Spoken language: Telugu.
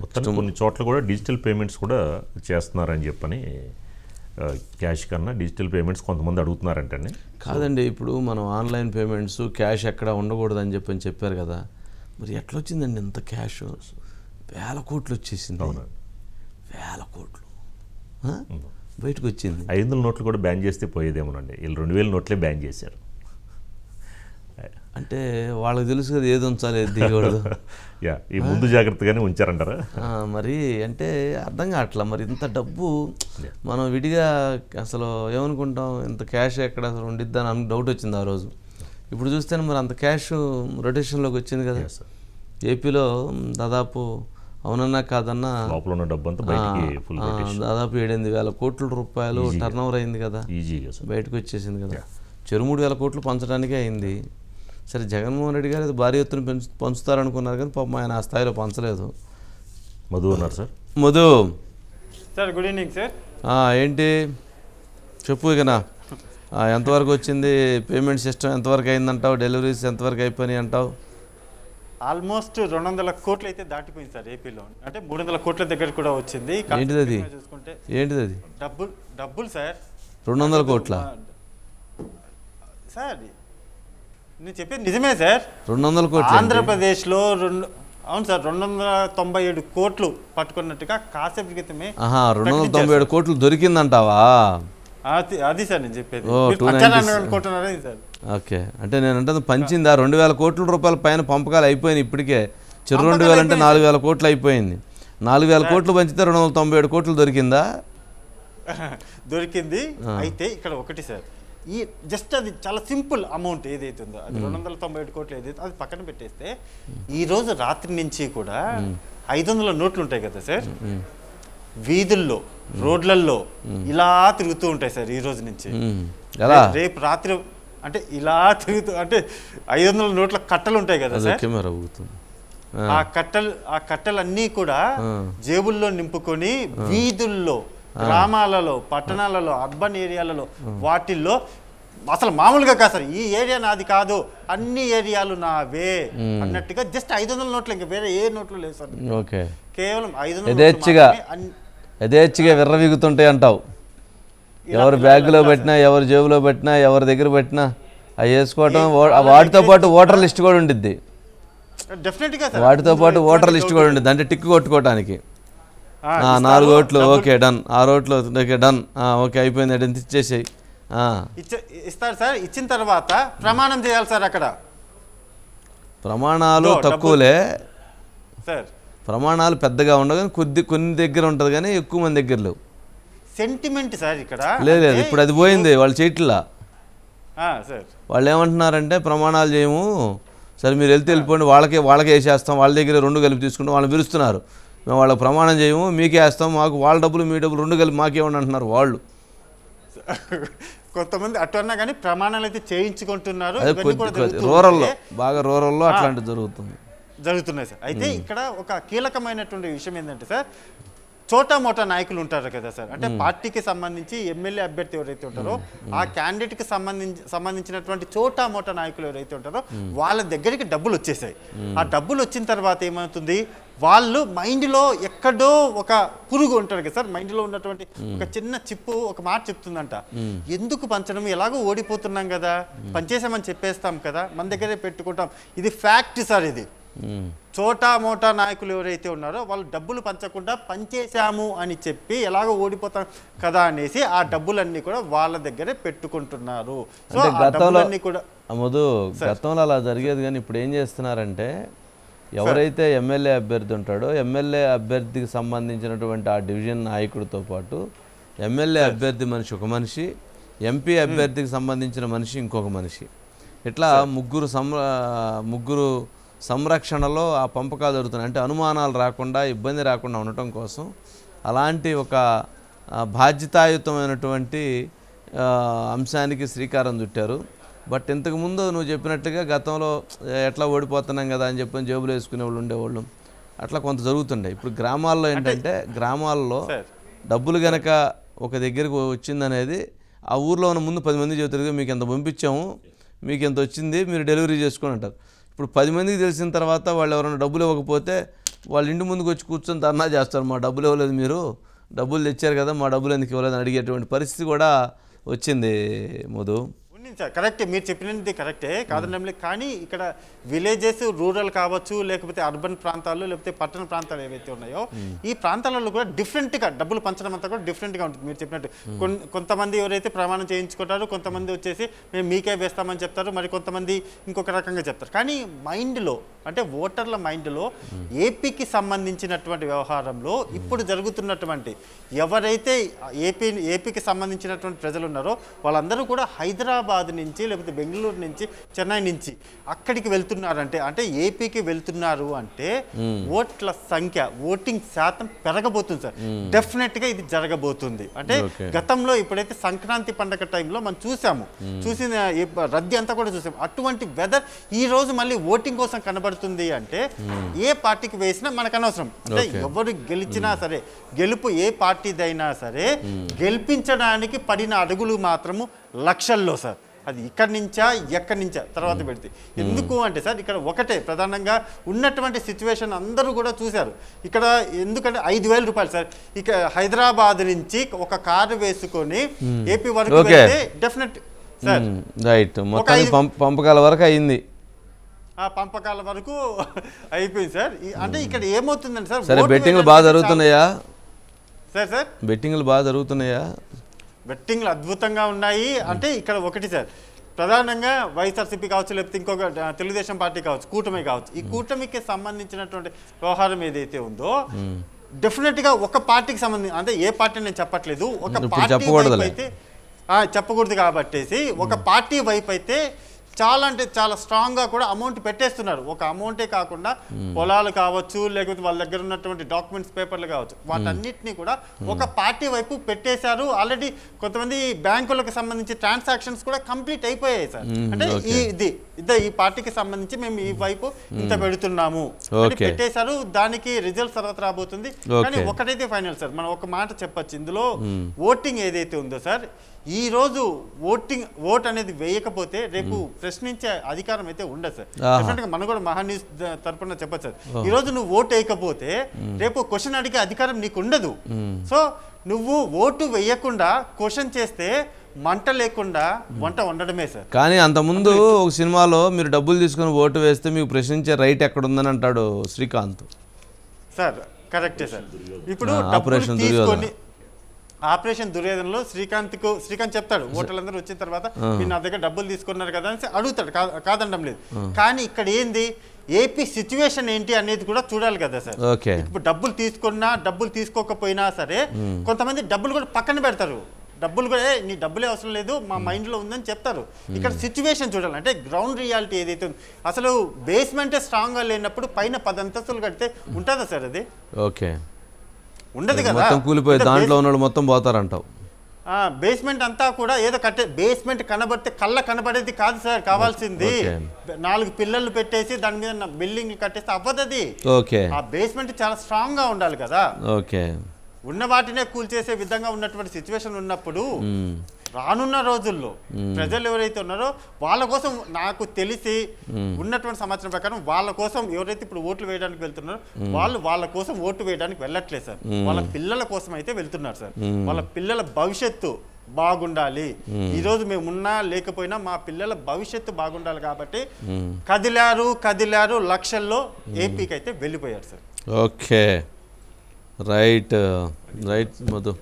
మొత్తం కొన్ని చోట్ల కూడా డిజిటల్ పేమెంట్స్ కూడా చేస్తున్నారని చెప్పని, క్యాష్ కన్నా డిజిటల్ పేమెంట్స్ కొంతమంది అడుగుతున్నారంటండి. కాదండి, ఇప్పుడు మనం ఆన్లైన్ పేమెంట్స్ క్యాష్ ఎక్కడ ఉండకూడదని చెప్పారు కదా, మరి ఎట్లా వచ్చిందండి ఇంత క్యాష్? 1000 కోట్లు వచ్చేసింది. అవును, 1000 కోట్లు బయటకు వచ్చింది. 500 నోట్లు కూడా బ్యాన్ చేస్తే పోయేదేమోనండి. వీళ్ళు 2000 నోట్లే బ్యాన్ చేశారు. అంటే వాళ్ళకి తెలుసు కదా ఏది ఉంచాలి ఏది దిగకూడదు. ఈ ముందు జాగ్రత్తగానే ఉంచారంటారా? మరి అంటే అర్థం కావట్లా. మరి ఇంత డబ్బు మనం విడిగా అసలు ఏమనుకుంటాం, ఇంత క్యాష్ ఎక్కడ అసలు ఉండిద్దని అని డౌట్ వచ్చింది ఆ రోజు. ఇప్పుడు చూస్తే మరి అంత క్యాష్ రొటేషన్లోకి వచ్చింది కదా. ఏపీలో దాదాపు అవునన్నా కాదన్నా లోపల ఉన్న డబ్బు అంతా బయటికి ఫుల్ దాదాపు 7,000 కోట్ల రూపాయలు టర్న్ ఓవర్ అయింది కదా, ఈజీగా బయటకు వచ్చేసింది కదా. చెరు 3,000 కోట్లు పంచడానికే అయింది. సరే, జగన్మోహన్ రెడ్డి గారు అది భారీ ఎత్తున పంచుతారనుకున్నారు కానీ పాపం ఆయన ఆ స్థాయిలో పంచలేదు. మధు ఉన్నారు sir. Madhu sir, good evening sir. ఏంటి చెప్పు. ఇకనా ఎంతవరకు వచ్చింది పేమెంట్ సిస్టమ్, ఎంతవరకు అయిందంటావు? డెలివరీస్ ఎంతవరకు అయిపోయినాయి అంటావు? ఆల్మోస్ట్ 200 కోట్లు అయితే దాటిపోయింది సార్ ఏపీలో. అంటే 300 కోట్ల దగ్గర కూడా వచ్చింది. ఏంటిది అది? చూసుకుంటే ఏంటిది అది? డబ్బులు సార్. 200 కోట్ల సార్, నేను చెప్పేది నిజమే సార్. 200 కోట్లు ఆంధ్రప్రదేశ్లో అవును సార్, 297 కోట్లు పట్టుకున్నట్టుగా కాసేపు క్రితమే. 297 కోట్లు దొరికిందంటావా? అది సార్ నేను చెప్పేది. సార్ ఓకే, అంటే నేను అంటే పంచిందా? 2,000 కోట్ల రూపాయల పైన పంపకాలు అయిపోయినాయి ఇప్పటికే. 2,000 అంటే 4,000 కోట్లు అయిపోయింది. 4,000 కోట్లు పంచితే 297 కోట్లు దొరికిందా? దొరికింది. అయితే ఇక్కడ ఒకటి సార్, ఈ జస్ట్ అది చాలా సింపుల్ అమౌంట్ ఏదైతే ఉందో అది 297 కోట్లు ఏదైతే అది పక్కన పెట్టేస్తే, ఈ రోజు రాత్రి నుంచి కూడా 500 నోట్లు ఉంటాయి కదా సార్, వీధుల్లో రోడ్లల్లో ఇలా తిరుగుతూ ఉంటాయి సార్ ఈ రోజు నుంచి. రేపు రాత్రి అంటే ఇలా తిరుగుతూ, అంటే 500 నోట్ల కట్టలు ఉంటాయి కదా సార్, ఆ కట్టలన్నీ కూడా జేబుల్లో నింపుకొని వీధుల్లో, గ్రామాలలో, పట్టణాలలో, అర్బన్ ఏరియాలలో, వాటిల్లో అసలు మామూలుగా కాదు సార్, ఈ ఏరియా నాది కాదు, అన్ని ఏరియాలు నావే అన్నట్టుగా జస్ట్ 500 నోట్లు, ఇంకా వేరే ఏ నోట్లు లేదు సార్. కేవలం 500 యథేచ్ఛగా విర్రవీగుతుంటాయి అంటావు. ఎవరు బ్యాగ్లో పెట్టినా, ఎవరు జేబులో పెట్టినా, ఎవరి దగ్గర పెట్టినా అవి వేసుకోవటం. వాటితో పాటు ఓటర్ లిస్ట్ కూడా ఉండిద్ది. వాటితో పాటు ఓటర్ లిస్ట్ కూడా ఉండిద్ది, అంటే టిక్ కొట్టుకోవటానికి. 4 ఓట్లు ఓకే డన్, 6 ఓట్లు ఓకే డన్, ఓకే అయిపోయింది, ఎంత ఇచ్చేసేయి. ఇస్తారు సార్. ఇచ్చిన తర్వాత ప్రమాణం చేయాలి సార్. అక్కడ ప్రమాణాలు తక్కువలే సార్, ప్రమాణాలు పెద్దగా ఉండవు కానీ కొన్ని దగ్గర ఉంటుంది కానీ ఎక్కువ మంది దగ్గర లేవు. సెంటిమెంట్ సార్ ఇక్కడ లేదు. ఇప్పుడు అది పోయింది, వాళ్ళు చేయట్లా. వాళ్ళు ఏమంటున్నారంటే ప్రమాణాలు చేయము, సరే మీరు వెళ్ళిపోండి, వాళ్ళకే వేసేస్తాం, వాళ్ళ దగ్గర 2 కలిపి తీసుకుంటాం. వాళ్ళని పిలుస్తున్నారు, మేము వాళ్ళకి ప్రమాణం చేయము, మీకే వేస్తాం, మాకు వాళ్ళ డబ్బులు మీ డబ్బులు 2 కలిపి మాకేమని అంటున్నారు వాళ్ళు. కొంతమంది అటు అన్నా కానీ ప్రమాణాలు అయితే చేయించుకుంటున్నారు. రూరల్లో, బాగా రూరల్లో అట్లాంటివి జరుగుతున్నాయి సార్. అయితే ఇక్కడ ఒక కీలకమైనటువంటి విషయం ఏంటంటే సార్, చోటా మోటా నాయకులు ఉంటారు కదా సార్, అంటే పార్టీకి సంబంధించి ఎమ్మెల్యే అభ్యర్థి ఎవరైతే ఉంటారో ఆ క్యాండిడేట్కి సంబంధించినటువంటి చోటా మోటా నాయకులు ఎవరైతే ఉంటారో వాళ్ళ దగ్గరికి డబ్బులు వచ్చేసాయి. ఆ డబ్బులు వచ్చిన తర్వాత ఏమవుతుంది, వాళ్ళు మైండ్లో ఎక్కడో ఒక పురుగు ఉంటారు కదా సార్, మైండ్లో ఉన్నటువంటి ఒక చిన్న చిప్పు ఒక మాట చెప్తుందంట, ఎందుకు పంచడం, ఎలాగో ఓడిపోతున్నాం కదా, పంచేసామని చెప్పేస్తాం కదా, మన దగ్గరే పెట్టుకుంటాం. ఇది ఫ్యాక్ట్ సార్. ఇది చోటా మోటా నాయకులు ఎవరైతే ఉన్నారో వాళ్ళు డబ్బులు పంచకుండా పంచేశాము అని చెప్పి ఎలాగో ఓడిపోతాం కదా అనేసి ఆ డబ్బులన్నీ కూడా వాళ్ళ దగ్గరే పెట్టుకుంటున్నారు. సో గతంలో అలా జరిగేది కానీ ఇప్పుడు ఏం చేస్తున్నారంటే, ఎవరైతే ఎమ్మెల్యే అభ్యర్థి ఉంటాడో ఎమ్మెల్యే అభ్యర్థికి సంబంధించినటువంటి ఆ డివిజన్ నాయకుడితో పాటు ఎమ్మెల్యే అభ్యర్థి మనిషి ఒక మనిషి, ఎంపీ అభ్యర్థికి సంబంధించిన మనిషి ఇంకొక మనిషి, ఇట్లా ముగ్గురు సంరక్షణలో ఆ పంపకాలు జరుగుతున్నాయి. అంటే అనుమానాలు రాకుండా, ఇబ్బంది రాకుండా ఉండటం కోసం అలాంటి ఒక బాధ్యతాయుతమైనటువంటి అంశానికి శ్రీకారం చుట్టారు. బట్ ఇంతకుముందు నువ్వు చెప్పినట్టుగా గతంలో ఎట్లా ఓడిపోతున్నాం కదా అని చెప్పని జేబులు వేసుకునే వాళ్ళు ఉండేవాళ్ళు, అట్లా కొంత జరుగుతుండే. ఇప్పుడు గ్రామాల్లో ఏంటంటే, గ్రామాల్లో డబ్బులు గనక ఒక దగ్గరికి వచ్చిందనేది ఆ ఊర్లో ఉన్న ముందు 10 మంది చెబుతారు, మీకు ఎంత పంపించాము, మీకు ఎంత వచ్చింది, మీరు డెలివరీ చేసుకోండి అంటారు. ఇప్పుడు 10 మందికి తెలిసిన తర్వాత వాళ్ళు ఎవరైనా డబ్బులు ఇవ్వకపోతే వాళ్ళ ఇంటి ముందుకు వచ్చి కూర్చొని ధర్నా చేస్తారు, మా డబ్బులు ఇవ్వలేదు, మీరు డబ్బులు తెచ్చారు కదా, మా డబ్బులు ఎందుకు ఇవ్వలేదు అని అడిగేటువంటి పరిస్థితి కూడా వచ్చింది మధు. సార్ కరెక్టే, మీరు చెప్పినది కరెక్టే కాదండి. కానీ ఇక్కడ విలేజెస్, రూరల్ కావచ్చు, లేకపోతే అర్బన్ ప్రాంతాలు, లేకపోతే పట్టణ ప్రాంతాలు ఏవైతే ఉన్నాయో ఈ ప్రాంతాలలో కూడా డిఫరెంట్గా డబ్బులు పంచడం అంతా కూడా డిఫరెంట్గా ఉంటుంది. మీరు చెప్పినట్టు కొంతమంది ఎవరైతే ప్రమాణం చేయించుకుంటారో, కొంతమంది వచ్చేసి మేము మీకే వేస్తామని చెప్తారు, మరి కొంతమంది ఇంకొక రకంగా చెప్తారు. కానీ మైండ్లో అంటే ఓటర్ల మైండ్లో ఏపీకి సంబంధించినటువంటి వ్యవహారంలో ఇప్పుడు జరుగుతున్నటువంటి ఎవరైతే ఏపీకి సంబంధించినటువంటి ప్రజలు ఉన్నారో వాళ్ళందరూ కూడా హైదరాబాద్ నుంచి, లేకపోతే బెంగళూరు నుంచి, చెన్నై నుంచి అక్కడికి వెళ్తున్నారంటే, అంటే ఏపీకి వెళ్తున్నారు అంటే ఓట్ల సంఖ్య, ఓటింగ్ శాతం పెరగబోతుంది సార్. డెఫినెట్గా ఇది జరగబోతుంది. అంటే గతంలో ఇప్పుడైతే సంక్రాంతి పండగ టైంలో మనం చూసిన రద్దీ అంతా కూడా చూసాము. అటువంటి వెదర్ ఈ రోజు మళ్ళీ ఓటింగ్ కోసం కనబడుతుంది అంటే ఏ పార్టీకి వేసినా మనకు అనవసరం. అంటే ఎవరు గెలిచినా సరే, గెలుపు ఏ పార్టీదైనా సరే, గెలిపించడానికి పడిన అడుగులు మాత్రము లక్షల్లో సార్. అది ఇక్కడి నుంచా ఎక్కడి నుంచా తర్వాత పెడితే ఎందుకు అంటే సార్ ఇక్కడ ఒకటే ప్రధానంగా ఉన్నటువంటి సిచ్యువేషన్ అందరూ కూడా చూశారు. ఇక్కడ ఎందుకంటే 5,000 రూపాయలు సార్, ఇక హైదరాబాద్ నుంచి ఒక కారు వేసుకొని ఏపీ వరకు వెళ్తే డెఫినెట్ సార్ రైట్ మొత్తం పంపకాల వరకు అయింది, ఆ పంపకాల వరకు అయిపోయింది సార్. అంటే ఇక్కడ ఏమవుతుందండి సార్, సరే బెట్టింగ్లు బాగా జరుగుతున్నాయా సార్? బెట్టింగ్లు బాగా జరుగుతున్నాయా? బెట్టింగ్లు అద్భుతంగా ఉన్నాయి. అంటే ఇక్కడ ఒకటి సార్, ప్రధానంగా వైఎస్ఆర్సీపీ కావచ్చు, లేకపోతే ఇంకొక తెలుగుదేశం పార్టీ కావచ్చు, కూటమి కావచ్చు, ఈ కూటమికి సంబంధించినటువంటి వ్యవహారం ఏదైతే ఉందో డెఫినెట్గా ఒక పార్టీకి సంబంధించి, అంటే ఏ పార్టీ నేను చెప్పట్లేదు, ఒక పార్టీ వైపు అయితే చెప్పకూడదు కాబట్టేసి ఒక పార్టీ వైపు అయితే చాలా అంటే చాలా స్ట్రాంగ్గా కూడా అమౌంట్ పెట్టేస్తున్నారు. ఒక అమౌంటే కాకుండా పొలాలు కావచ్చు, లేకపోతే వాళ్ళ దగ్గర ఉన్నటువంటి డాక్యుమెంట్స్, పేపర్లు కావచ్చు, వాటన్నిటినీ కూడా ఒక పార్టీ వైపు పెట్టేశారు. ఆల్రెడీ కొంతమంది బ్యాంకులకు సంబంధించి ట్రాన్సాక్షన్స్ కూడా కంప్లీట్ అయిపోయాయి సార్. అంటే ఈ పార్టీకి సంబంధించి మేము ఈ వైపు ఇంత పెడుతున్నాము పెట్టేశారు. దానికి రిజల్ట్ తర్వాత రాబోతుంది. కానీ ఒకటైతే ఫైనల్ సార్, మనం ఒక మాట చెప్పచ్చు, ఇందులో ఓటింగ్ ఏదైతే ఉందో సార్, ఈ రోజు ఓట్ అనేది వేయకపోతే రేపు ప్రశ్నించే అధికారం అయితే ఉండదు సార్. డెఫినెట్గా మనం కూడా మహాన్యూస్ తరపున చెప్పచ్చు సార్, ఈ రోజు నువ్వు ఓటు వేయకపోతే రేపు క్వశ్చన్ అడిగే అధికారం నీకు ఉండదు. సో నువ్వు ఓటు వేయకుండా క్వశ్చన్ చేస్తే మంట లేకుండా వంట వండడమే సార్. కానీ అంతకుముందు ఒక సినిమాలో మీరు డబ్బులు తీసుకుని ఓటు వేస్తే మీకు ప్రశ్నించే రైట్ ఎక్కడుందని అంటాడు శ్రీకాంత్ సార్. కరెక్టే సార్. ఇప్పుడు ఆపరేషన్ దుర్యోధనలో శ్రీకాంత్ చెప్తాడు, ఓటర్లందరూ వచ్చిన తర్వాత మీరు నా దగ్గర డబ్బులు తీసుకున్నారు కదా అని అడుగుతాడు, కాదనడం లేదు. కానీ ఇక్కడ ఏంది, ఏపీ సిచ్యువేషన్ ఏంటి అనేది కూడా చూడాలి కదా సార్. ఇప్పుడు డబ్బులు తీసుకున్నా డబ్బులు తీసుకోకపోయినా సరే కొంతమంది డబ్బులు కూడా పక్కన పెడతారు. డబ్బులు కూడా నీ డబ్బులే అవసరం లేదు, మా మైండ్లో ఉందని చెప్తారు. ఇక్కడ సిచ్యువేషన్ చూడాలి, అంటే గ్రౌండ్ రియాలిటీ ఏదైతే ఉంది. అసలు బేస్మెంటే స్ట్రాంగ్గా లేనప్పుడు పైన 10 అంతస్తులు కడితే ఉంటుందా సార్? అది ఉండదు కదా, కూలిపోయి దాంట్లో ఉన్న మొత్తం పోతారంటావు. బేస్మెంట్ అంతా కూడా ఏదో బేస్మెంట్ కనబడితే కళ్ళ కనబడేది కాదు సార్ కావాల్సింది. 4 పిల్లలు పెట్టేసి దాని మీద బిల్డింగ్ కట్టేస్తే అవ్వదు. ఆ బేస్మెంట్ చాలా స్ట్రాంగ్ గా ఉండాలి కదా. ఉన్న వాటినే కూల్చేసే విధంగా ఉన్నటువంటి సిచ్యువేషన్ ఉన్నప్పుడు రానున్న రోజుల్లో ప్రజలు ఎవరైతే ఉన్నారో వాళ్ళ కోసం, నాకు తెలిసి ఉన్నటువంటి సమాచారం ప్రకారం వాళ్ళ కోసం ఎవరైతే ఇప్పుడు ఓట్లు వేయడానికి వెళ్తున్నారో వాళ్ళ కోసం ఓటు వేయడానికి వెళ్ళట్లేదు సార్, వాళ్ళ పిల్లల కోసం అయితే వెళ్తున్నారు సార్. వాళ్ళ పిల్లల భవిష్యత్తు బాగుండాలి, ఈ రోజు మేము ఉన్నా లేకపోయినా మా పిల్లల భవిష్యత్తు బాగుండాలి కాబట్టి కదిలారు లక్షల్లో ఏపీకి అయితే వెళ్ళిపోయారు సార్. Okay right Madhu.